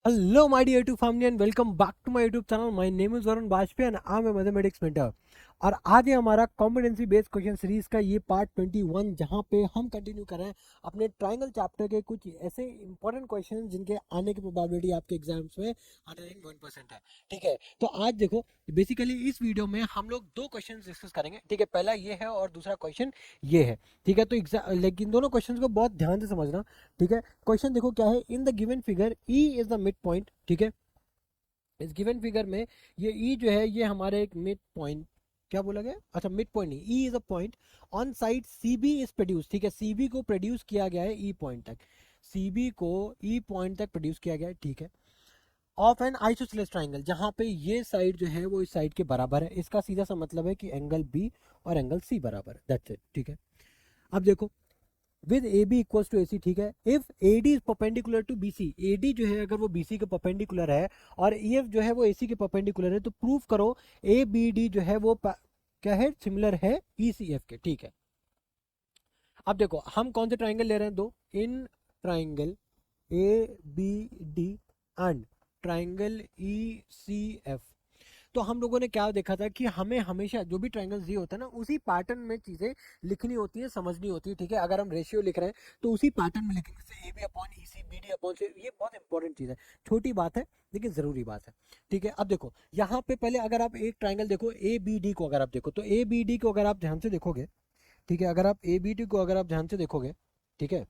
Hello, my dear YouTube family, and welcome back to my YouTube channel. My name is Varun Bajpayee and I'm a mathematics mentor. और आज है हमारा competency based question series का ये part 21, जहाँ पे हम कंटिन्यू कर रहे हैं अपने ट्राइंगल चैप्टर के कुछ ऐसे इंपॉर्टेंट क्वेश्चन जिनके आने की प्रोबेबिलिटी आपके एग्जाम्स में 101% है। ठीक है, तो आज देखो, बेसिकली इस वीडियो में हम लोग दो क्वेश्चन डिस्कस करेंगे। ठीक है, पहला ये है और दूसरा क्वेश्चन ये है। ठीक है, तो लेकिन दोनों क्वेश्चन को बहुत ध्यान से समझना। ठीक है, क्वेश्चन देखो क्या है। इन the given figure E is the mid point. ठीक है, इस गिवन फिगर में ये ई जो है ये हमारे एक मिड पॉइंट, क्या बोला गया, अच्छा मिड पॉइंट नहीं, E is a point on side C B is produce. ठीक है, सी बी को प्रोड्यूस किया गया है ई पॉइंट तक, सी बी को ई पॉइंट तक प्रोड्यूस किया गया है। ठीक है, ऑफ एन आइसोसेलेस ट्राइंगल, जहां पे ये साइड जो है वो इस साइड के बराबर है। इसका सीधा सा मतलब है कि एंगल बी और एंगल सी बराबर है, दैट्स इट। ठीक है, अब देखो, with A B equals to A C. ठीक है, if A D is perpendicular to B C, A D जो है अगर वो बी सी के परपेंडिकुलर है और ई एफ जो है वो ए सी के परपेंडिकुलर है, तो प्रूव करो ए बी डी जो है वो क्या है, सिमिलर है ई सी एफ के। ठीक है, अब देखो हम कौन से ट्राइंगल ले रहे हैं, दो, in triangle A B D and triangle E C F. तो हम लोगों ने क्या देखा था कि हमें हमेशा जो भी ट्राइंगल दिए होता है ना, उसी पैटर्न में चीजें लिखनी होती है, समझनी होती है। ठीक है, अगर हम रेशियो लिख रहे हैं तो उसी पैटर्न में लिखेंगे, जैसे A B upon E C, B D upon C. ये बहुत इंपॉर्टेंट चीज है, छोटी बात है लेकिन जरूरी बात है। ठीक है, अब देखो यहाँ पे पहले अगर आप एक ट्राइंगल देखो ए बी डी को, अगर आप देखो तो ए बी डी को अगर आप ध्यान से देखोगे, ठीक है, अगर आप ए बी डी को अगर आप ध्यान से देखोगे, ठीक है,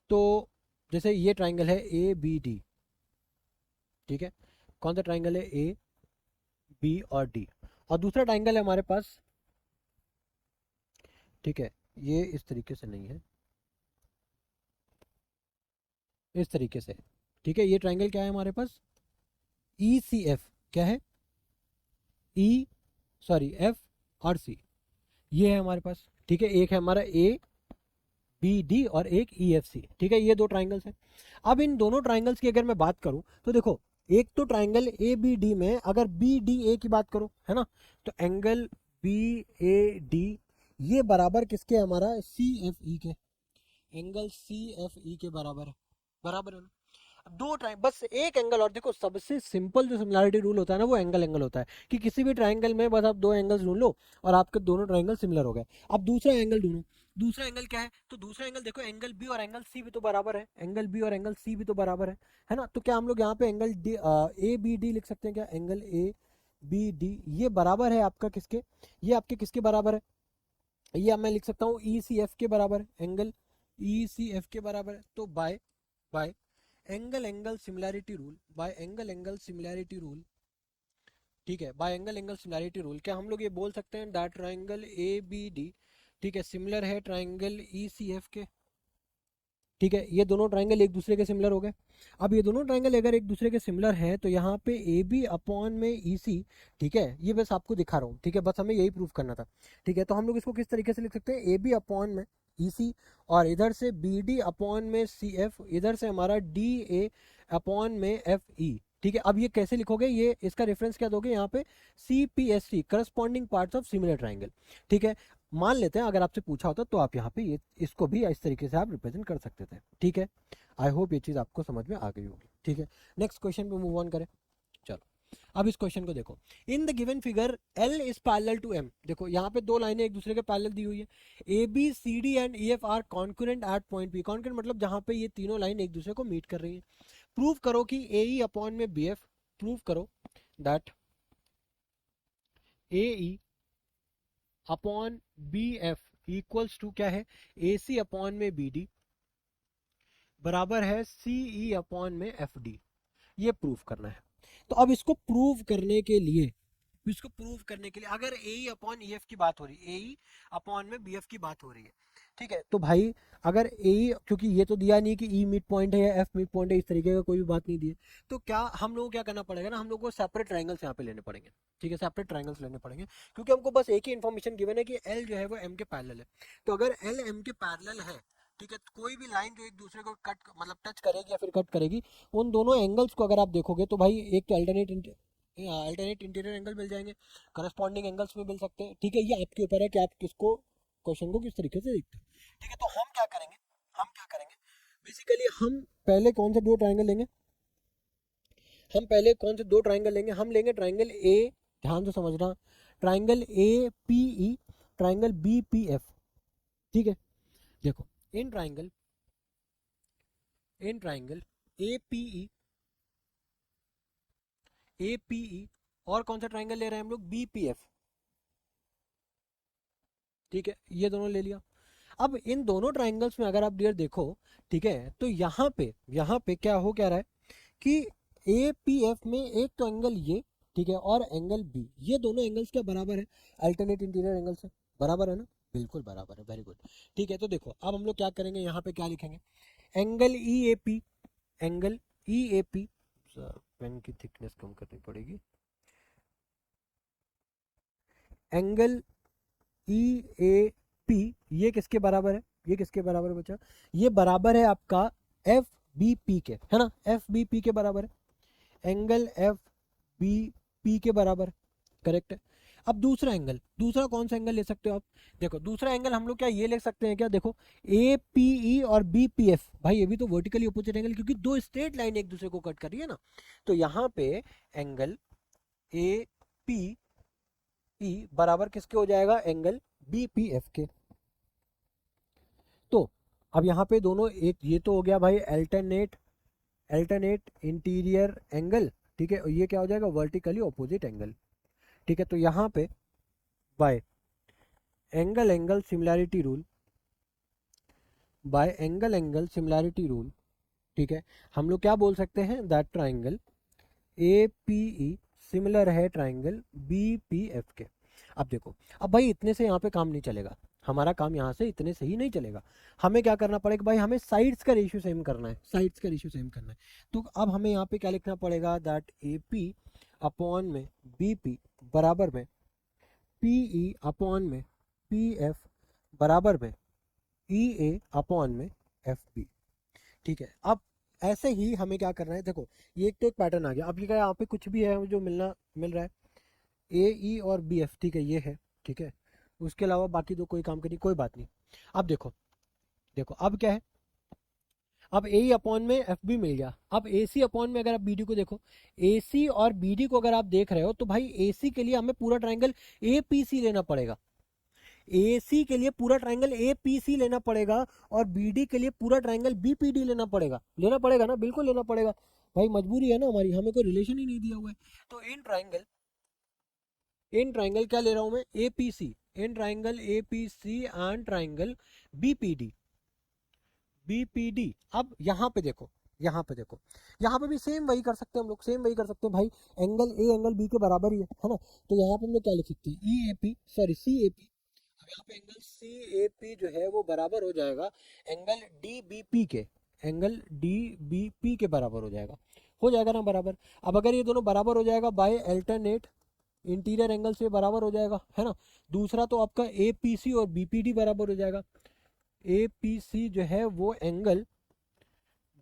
तो जैसे ये ट्राइंगल है ए बी डी। ठीक है, कौन सा ट्राइंगल है, ए बी और डी, और दूसरा ट्राइंगल है हमारे पास। ठीक है, ये इस तरीके से नहीं है, इस तरीके से। ठीक है, ये ट्राइंगल क्या है हमारे पास, ई सी एफ, क्या है, ई, सॉरी, एफ और सी, ये है हमारे पास। ठीक है, एक है हमारा ए बी डी और एक ई एफ सी। ठीक है, ये दो ट्राइंगल्स हैं। अब इन दोनों ट्राइंगल्स की अगर मैं बात करूं तो देखो, एक तो ट्राइंगल ए बी डी में अगर बी डी ए की बात करो, है ना, तो एंगल बी ए डी ये बराबर किसके, हमारा सी एफ ई के, एंगल सी एफ ई के बराबर है, बराबर है ना। दो ट्राइंगल, बस एक एंगल, और देखो सबसे सिंपल जो सिमिलैरिटी रूल होता है ना, वो एंगल एंगल होता है कि किसी भी ट्राइंगल में बस आप दो एंगल्स ढूंढ लो और आपके दोनों ट्राइंगल सिमिलर हो गए। अब दूसरा एंगल ढूंढो, दूसरा एंगल क्या है, तो दूसरा एंगल देखो, एंगल बी और एंगल सी भी तो बराबर है, एंगल बी और एंगल सी भी तो बराबर है ना। तो क्या हम लोग यहाँ पे angle D A B D लिख सकते हैं क्या, एंगल ए बी डी ये बराबर है आपका किसके, ये आपके किसके बराबर है, ये अब मैं लिख सकता हूँ ई सी एफ के बराबर है, एंगल ई सी एफ के बराबर है। तो by by angle angle similarity rule, by angle angle similarity rule, ठीक है, by angle angle similarity rule, क्या हम लोग ये बोल सकते हैं that triangle A B D, ठीक है, सिमिलर है ट्राइंगल ई सी एफ के। ठीक है, ये दोनों ट्राइंगल एक दूसरे के सिमिलर हो गए। अब ये दोनों ट्राइंगल अगर एक दूसरे के सिमिलर हैं तो यहाँ पे ए बी अपॉन में ई सी, ठीक है, ये बस आपको दिखा रहा हूँ। ठीक है, बस हमें यही प्रूफ करना था। ठीक है, तो हम लोग इसको किस तरीके से लिख सकते हैं, ए बी अपॉन में ई सी, और इधर से बी डी अपॉन में सी एफ, इधर से हमारा डी ए अपॉन में एफ ई। ठीक है, अब ये कैसे लिखोगे, ये इसका रेफरेंस क्या दोगे यहाँ पे, C P S T, corresponding parts of similar triangle. ठीक है, मान लेते हैं अगर आपसे पूछा होता तो आप यहाँ पे ये इसको भी इस तरीके से आप रिप्रेजेंट कर सकते थे। ठीक है, आई होप ये चीज़ आपको समझ में आ गई होगी। ठीक है, नेक्स्ट क्वेश्चन पे मूव ऑन करें। चलो, अब इस क्वेश्चन को देखो, in the given figure L is parallel to M. देखो यहाँ पे दो लाइनें एक दूसरे के पैरेलल दी हुई है, A B C D and E F are concurrent at point P. Concurrent मतलब जहाँ पे ये तीनों लाइन एक दूसरे को मीट कर रही है। प्रूव करो कि ए ई अपॉन में बी एफ, प्रूव करो that A E upon B F equals to क्या है, ए सी अपॉन में बी डी बराबर है सी ई अपॉन में एफ डी। ये प्रूव करना है। तो अब इसको प्रूव करने के लिए, इसको प्रूव करने के लिए अगर ए ई अपॉन ई एफ की बात हो रही है, ए ई अपॉन में बी एफ की बात हो रही है, ठीक है, तो भाई अगर ए ई, क्योंकि ये तो दिया नहीं कि ई मिड पॉइंट है या एफ मिड पॉइंट है, इस तरीके का कोई भी बात नहीं दी है, तो क्या हम लोगों को क्या करना पड़ेगा ना, हम लोग को सेपरेट ट्राइंगल्स यहाँ पे लेने पड़ेंगे। ठीक है, सेपरेट ट्राइंगल्स लेने पड़ेंगे, क्योंकि हमको बस एक ही इन्फॉर्मेशन गिवन है कि एल जो है वो एम के पैरेलल है। तो अगर एल एम के पैरेलल है, ठीक है, तो कोई भी लाइन जो एक दूसरे को कट मतलब टच करेगी या फिर कट करेगी, उन दोनों एंगल्स को अगर आप देखोगे तो भाई एक तो अल्टरनेट इंटीरियर एंगल मिल जाएंगे, करस्पॉन्डिंग एंगल्स में मिल सकते हैं। ठीक है, ये आपके ऊपर है कि आप किसको, क्वेश्चन को किस तरीके से देखते हैं। ठीक है, तो हम क्या करेंगे, हम क्या करेंगे, बेसिकली हम पहले कौन से दो ट्राइंगल लेंगे, हम पहले कौन से दो ट्राइंगल लेंगे, हम लेंगे ट्राइंगल ए, ध्यान से समझना, triangle A P E, triangle B P F. ठीक है, देखो in triangle A P E, A P E, और कौन सा ट्राइंगल ले रहे हैं हम लोग, बी पी एफ। ठीक है, ये दोनों ले लिया। अब इन दोनों ट्राइंगल्स में अगर आप डियर देखो, ठीक है, तो यहाँ पे क्या हो क्या रहा है कि ए पी एफ में एक तो एंगल ये, ठीक है, और एंगल बी, ये दोनों एंगल्स क्या बराबर है, अल्टरनेट इंटीरियर एंगल से बराबर है ना, बिल्कुल बराबर है, वेरी गुड। ठीक है, तो देखो अब हम लोग क्या करेंगे, यहाँ पे क्या लिखेंगे, angle E A P, angle E A P, pen की थिकनेस कम करनी पड़ेगी, एंगल ई ए पी, ये किसके बराबर है, ये किसके बराबर है बच्चा, ये बराबर है आपका एफ बी पी के, है ना, एफ बी पी के बराबर है, एंगल एफ बी पी के बराबर, करेक्ट है। अब दूसरा एंगल, दूसरा कौन सा एंगल ले सकते हो आप, देखो दूसरा एंगल हम लोग क्या ये ले सकते हैं क्या, देखो ए पी ई और बी पी एफ, भाई ये भी तो वर्टिकली अपोजिट एंगल, क्योंकि दो स्ट्रेट लाइन एक दूसरे को कट कर रही है ना, तो यहाँ पे एंगल ए पी ई बराबर किसके हो जाएगा, एंगल बी पी एफ के। तो अब यहाँ पे दोनों, एक ये तो हो गया भाई अल्टरनेट इंटीरियर एंगल, ठीक है, और ये क्या हो जाएगा, वर्टिकली ऑपोजिट एंगल। ठीक है, तो यहाँ पे bye angle similarity rule, by angle similarity rule, ठीक है, हम लोग क्या बोल सकते हैं, that triangle A P E similar है ट्राइंगल बी पी एफ के। अब देखो, अब भाई इतने से यहाँ पे काम नहीं चलेगा, हमारा काम यहाँ से इतने से ही नहीं चलेगा, हमें क्या करना पड़ेगा भाई, हमें साइड्स का रेशियो सेम करना है, साइड्स का रेशियो सेम करना है। तो अब हमें यहाँ पे क्या लिखना पड़ेगा, दैट ए पी अपॉन में बी पी बराबर में पी ई अपॉन में पी एफ बराबर में ई ए अपॉन में एफ बी। ठीक है, अब ऐसे ही हमें क्या करना है, देखो ये एक तो एक पैटर्न आ गया, अब ये क्या यहाँ पे कुछ भी है जो मिल रहा है, ए ई और बी एफ, ठीक है, ये है, ठीक है, उसके अलावा बाकी तो कोई काम करनी कोई बात नहीं। अब देखो, देखो अब क्या है, अब ए अपॉन में एफ बी मिल गया, अब ए सी अपॉन में अगर आप बी डी को देखो, ए सी और बी डी को अगर आप देख रहे हो, तो भाई ए सी के लिए हमें पूरा ट्राइंगल ए पी सी लेना पड़ेगा, ए सी के लिए पूरा ट्राइंगल ए पी सी लेना पड़ेगा, और बी डी के लिए पूरा ट्राइंगल बी पी डी लेना पड़ेगा ना, बिल्कुल लेना पड़ेगा भाई, मजबूरी है ना हमारी, हमें कोई रिलेशन ही नहीं दिया हुआ है। तो इन ट्राइंगल क्या ले रहा हूं मैं, A P C, in triangle A P C and triangle B P D, B P D. अब यहाँ पे भी सेम वही कर सकते हैं हम लोग, सेम वही कर सकते हैं भाई, एंगल ए एंगल बी के बराबर ही है ना, तो यहाँ पे हम लोग क्या लिख सकते हैं, E A P, sorry C A P, अब यहाँ पे एंगल सी ए पी जो है वो बराबर हो जाएगा एंगल डी बी पी के, एंगल डी बी पी के बराबर हो जाएगा ना बराबर। अब अगर ये दोनों बराबर हो जाएगा बाय अल्टरनेट इंटीरियर एंगल से बराबर हो जाएगा, है ना, दूसरा तो आपका ए पी सी और बी पी डी बराबर हो जाएगा, ए पी सी जो है वो एंगल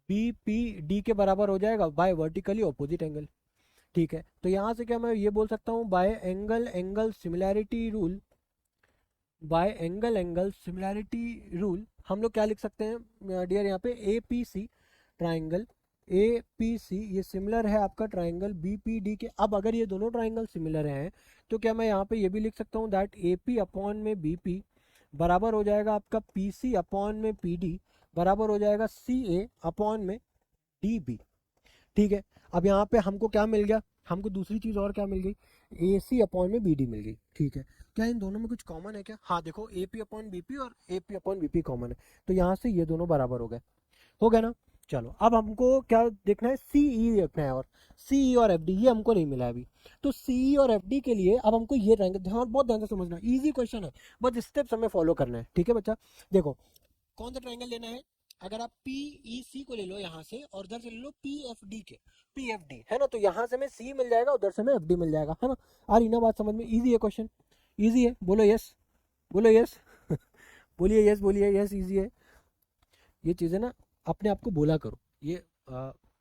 बी पी डी के बराबर हो जाएगा बाय वर्टिकली ऑपोजिट एंगल। ठीक है, तो यहाँ से क्या मैं ये बोल सकता हूँ, by angle similarity rule, by angle similarity rule हम लोग क्या लिख सकते हैं डियर, यहाँ पे A P C triangle A P C ये सिमिलर है आपका ट्राइंगल बी पी डी के। अब अगर ये दोनों ट्राइंगल सिमिलर हैं, तो क्या मैं यहाँ पे ये भी लिख सकता हूँ दैट ए पी अपॉन में बी पी बराबर हो जाएगा आपका पी सी अपॉन में पी डी बराबर हो जाएगा सी ए अपॉन में डी बी। ठीक है, अब यहाँ पे हमको क्या मिल गया, हमको दूसरी चीज़ और क्या मिल गई, ए सी अपॉन में बी डी मिल गई। ठीक है, क्या इन दोनों में कुछ कॉमन है क्या, हाँ देखो A P upon B P और A P upon B P common है, तो यहाँ से ये दोनों बराबर हो गए ना। चलो अब हमको क्या देखना है, सी ई देखना है, और सी ई और एफ डी ये हमको नहीं मिला है अभी, तो सी ई और एफ डी के लिए अब हमको ये ट्रायंगल, ध्यान बहुत ध्यान से समझना, इजी क्वेश्चन है, बस स्टेप्स हमें फॉलो करना है। ठीक है बच्चा, देखो कौन सा ट्रायंगल लेना है, अगर आप पी ई सी को ले लो यहाँ से, और उधर से ले लो पी एफ डी के, पी एफ डी है ना, तो यहाँ से हमें सी मिल जाएगा, उधर से हमें एफ डी मिल जाएगा, है ना। आ रही ना बात समझ में, इजी है क्वेश्चन, इजी है, बोलो यस, बोलो यस बोलिए यस, बोलिए यस, इजी है। ये चीज़ें ना अपने आप को बोला करो, ये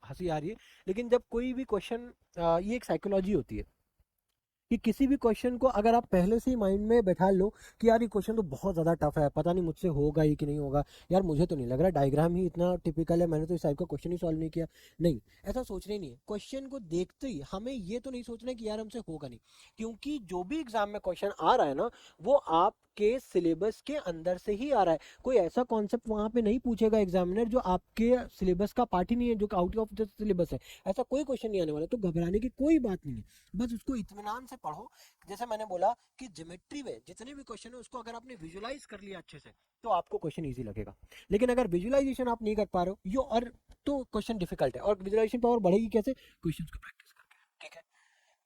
हंसी आ रही है, लेकिन जब कोई भी क्वेश्चन, ये एक साइकोलॉजी होती है, कि किसी भी क्वेश्चन को अगर आप पहले से ही माइंड में बैठा लो कि यार ये क्वेश्चन तो बहुत ज़्यादा टफ है, पता नहीं मुझसे होगा ही कि नहीं होगा, यार मुझे तो नहीं लग रहा, डायग्राम ही इतना टिपिकल है, मैंने तो इस टाइप का क्वेश्चन ही सॉल्व नहीं किया। नहीं, ऐसा सोचना ही नहीं है। क्वेश्चन को देखते ही हमें ये तो नहीं सोचना कि यार हमसे होगा नहीं, क्योंकि जो भी एग्जाम में क्वेश्चन आ रहा है ना, वो आपके सिलेबस के अंदर से ही आ रहा है। कोई ऐसा कॉन्सेप्ट वहाँ पे नहीं पूछेगा एग्जामिनर जो आपके सिलेबस का पार्ट ही नहीं है, जो आउट ऑफ द सिलेबस है। ऐसा कोई क्वेश्चन नहीं आने वाला, तो घबराने की कोई बात नहीं है। बस उसको इत्मीनान से पढ़ो। जैसे मैंने बोला कि ज्योमेट्री में जितने भी क्वेश्चन है उसको अगर आपने विजुलाइज कर लिया अच्छे से तो आपको क्वेश्चन इजी लगेगा। लेकिन अगर विजुलाइजेशन आप नहीं कर पा रहे हो यो और तो क्वेश्चन डिफिकल्ट है। और विजुलाइजेशन पावर बढ़ेगी कैसे? क्वेश्चंस को प्रैक्टिस करके। ठीक है,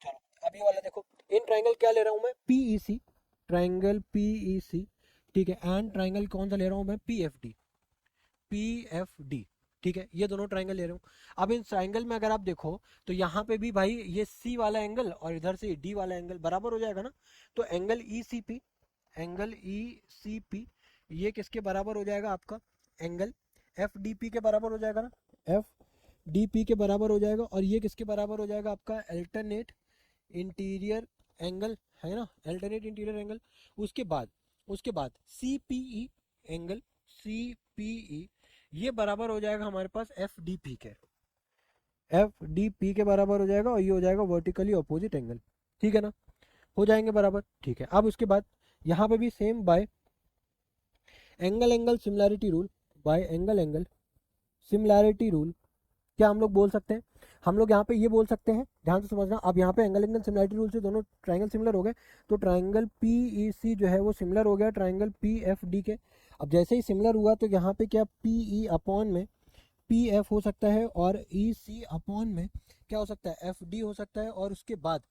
चलो अभी वाला देखो। इन ट्राइंगल क्या ले रहा हूं मैं? PEC, triangle PEC. ठीक है, एंड ट्राइंगल कौन सा ले रहा हूं मैं? PFD, PFD. ठीक है, ये दोनों ट्राइंगल ले रहा हूँ। अब इन ट्राइंगल में अगर आप देखो तो यहाँ पे भी भाई ये सी वाला एंगल और इधर से डी वाला एंगल बराबर हो जाएगा ना। तो एंगल ईसीपी, एंगल ईसीपी ये किसके बराबर हो जाएगा? आपका एंगल एफडीपी के बराबर हो जाएगा ना। एफडीपी के बराबर हो जाएगा। और ये किसके बराबर हो जाएगा? आपका अल्टरनेट इंटीरियर एंगल है ना, अल्टरनेट इंटीरियर एंगल। उसके बाद सीपीई एंगल, सीपीई ये बराबर हो जाएगा हमारे पास एफ डी पी के, एफ डी पी के बराबर हो जाएगा। और ये हो जाएगा वर्टिकली अपोजिट एंगल। ठीक है ना, हो जाएंगे बराबर। ठीक है, अब उसके बाद यहाँ पे भी same bye angle angle similarity rule, by angle angle similarity rule क्या हम लोग बोल सकते हैं? हम लोग यहाँ पे ये बोल सकते हैं, ध्यान से समझना। अब यहाँ पे एंगल एंगल सिमिलैरिटी रूल से दोनों ट्राइंगल सिमिलर हो गए, तो ट्राइंगल पीईसी जो है वो सिमिलर हो गया ट्राइंगल पीएफडी के। अब जैसे ही सिमिलर हुआ तो यहाँ पे क्या पीई अपॉन में पीएफ हो सकता है और ईसी अपॉन में क्या हो सकता है? एफडी हो सकता है। और उसके बाद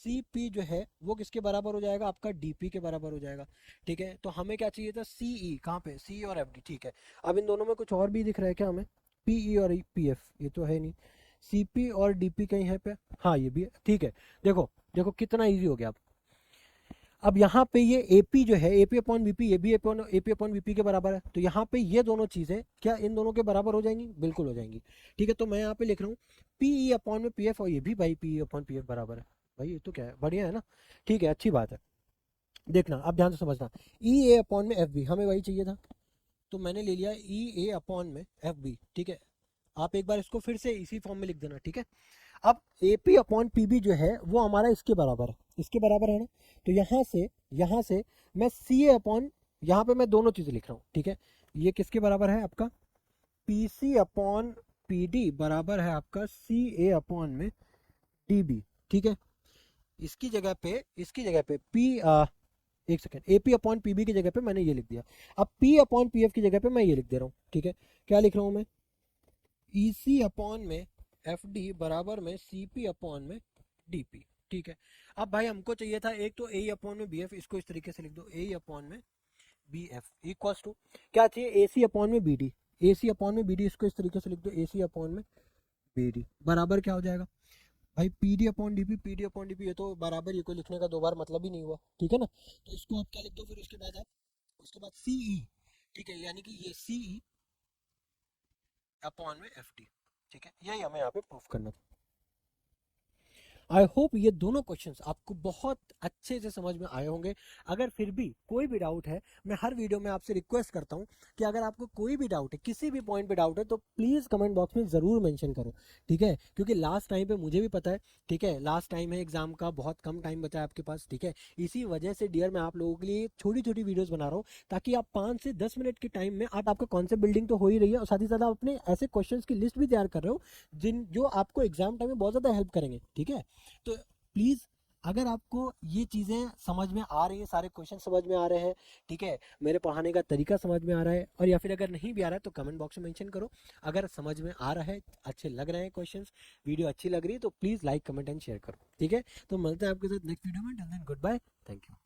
सीपी जो है वो किसके बराबर हो जाएगा? आपका डीपी के बराबर हो जाएगा। ठीक है, तो हमें क्या चाहिए था? सीई। कहाँ पे? सी और एफडी। ठीक है, अब इन दोनों में कुछ और भी दिख रहा है क्या हमें? पीई और पीएफ, ये तो है नहीं। सीपी और डीपी कहीं है पे? हाँ ये भी है। ठीक है, देखो देखो कितना इजी हो गया। अब यहाँ पे ये AP जो है, AP अपॉन बीपी, ये भी AP अपॉन बीपी के बराबर है। तो यहाँ पे ये दोनों चीजें क्या इन दोनों के बराबर हो जाएंगी? बिल्कुल हो जाएंगी। ठीक है, तो मैं यहाँ पे लिख रहा हूँ PE अपॉन में PF, और ये भी भाई PE अपॉन PF बराबर है। भाई ये तो क्या है, बढ़िया है ना। ठीक है, अच्छी बात है। देखना, अब ध्यान से समझना। EA अपॉन में FB, हमें वही चाहिए था, तो मैंने ले लिया EA अपॉन में FB। ठीक है, आप एक बार इसको फिर से इसी फॉर्म में लिख देना। ठीक है, अब AP अपॉन PB जो है वो हमारा इसके बराबर है, इसके बराबर है ना। तो यहाँ से मैं CA अपॉन, यहाँ पे मैं दोनों चीज़ें लिख रहा हूँ। ठीक है, ये किसके बराबर है? आपका PC अपॉन PD बराबर है आपका CA अपॉन में DB। ठीक है, इसकी जगह पे एक सेकेंड, AP अपॉन PB की जगह पे मैंने ये लिख दिया। अब P अपॉन PF की जगह पे मैं ये लिख दे रहा हूँ। ठीक है, क्या लिख रहा हूँ मैं? EC अपॉन में FD बराबर में CP अपॉन में DP। ठीक है, अब भाई हमको चाहिए था एक तो AE अपॉन में BF, इसको इस तरीके से लिख दो, AE अपॉन में BF इक्वल्स टू क्या चाहिए? AC अपॉन में BD, AC अपॉन में BD, इसको इस तरीके से लिख दो, AC अपॉन में BD बराबर क्या हो जाएगा भाई? PD upon DP, PD upon DP। ये तो बराबर, ये को लिखने का दो बार मतलब ही नहीं हुआ। ठीक है ना, तो इसको आप क्या लिख दो फिर उसके बाद आप, उसके बाद CE। ठीक है, यानी कि ये CE अपॉन में FD। ठीक है, यही हमें यहाँ पे प्रूफ करना था। आई होप ये दोनों क्वेश्चंस आपको बहुत अच्छे से समझ में आए होंगे। अगर फिर भी कोई भी डाउट है, मैं हर वीडियो में आपसे रिक्वेस्ट करता हूं कि अगर आपको कोई भी डाउट है, किसी भी पॉइंट पे डाउट है, तो प्लीज़ कमेंट बॉक्स में ज़रूर मेंशन करो। ठीक है, क्योंकि लास्ट टाइम पे मुझे भी पता है, ठीक है, लास्ट टाइम है एग्जाम का, बहुत कम टाइम बचा है आपके पास। ठीक है, इसी वजह से डियर मैं आप लोगों के लिए छोटी छोटी वीडियोज़ बना रहा हूँ, ताकि आप 5 से 10 मिनट के टाइम में आपका कॉन्सेप्ट बिल्डिंग तो हो ही रही है, और साथ ही साथ आप अपने ऐसे क्वेश्चन की लिस्ट भी तैयार कर रहे हो जो आपको एग्जाम टाइम में बहुत ज़्यादा हेल्प करेंगे। ठीक है, तो प्लीज़ अगर आपको ये चीज़ें समझ में आ रही है, सारे क्वेश्चन समझ में आ रहे हैं, ठीक है, मेरे पढ़ाने का तरीका समझ में आ रहा है, और या फिर अगर नहीं भी आ रहा है तो कमेंट बॉक्स में मेंशन करो। अगर समझ में आ रहा है, अच्छे लग रहे हैं क्वेश्चंस, वीडियो अच्छी लग रही है, तो please like comment and share करो। ठीक है, तो मिलते हैं आपके साथ नेक्स्ट वीडियो में। Till then good bye, thank you.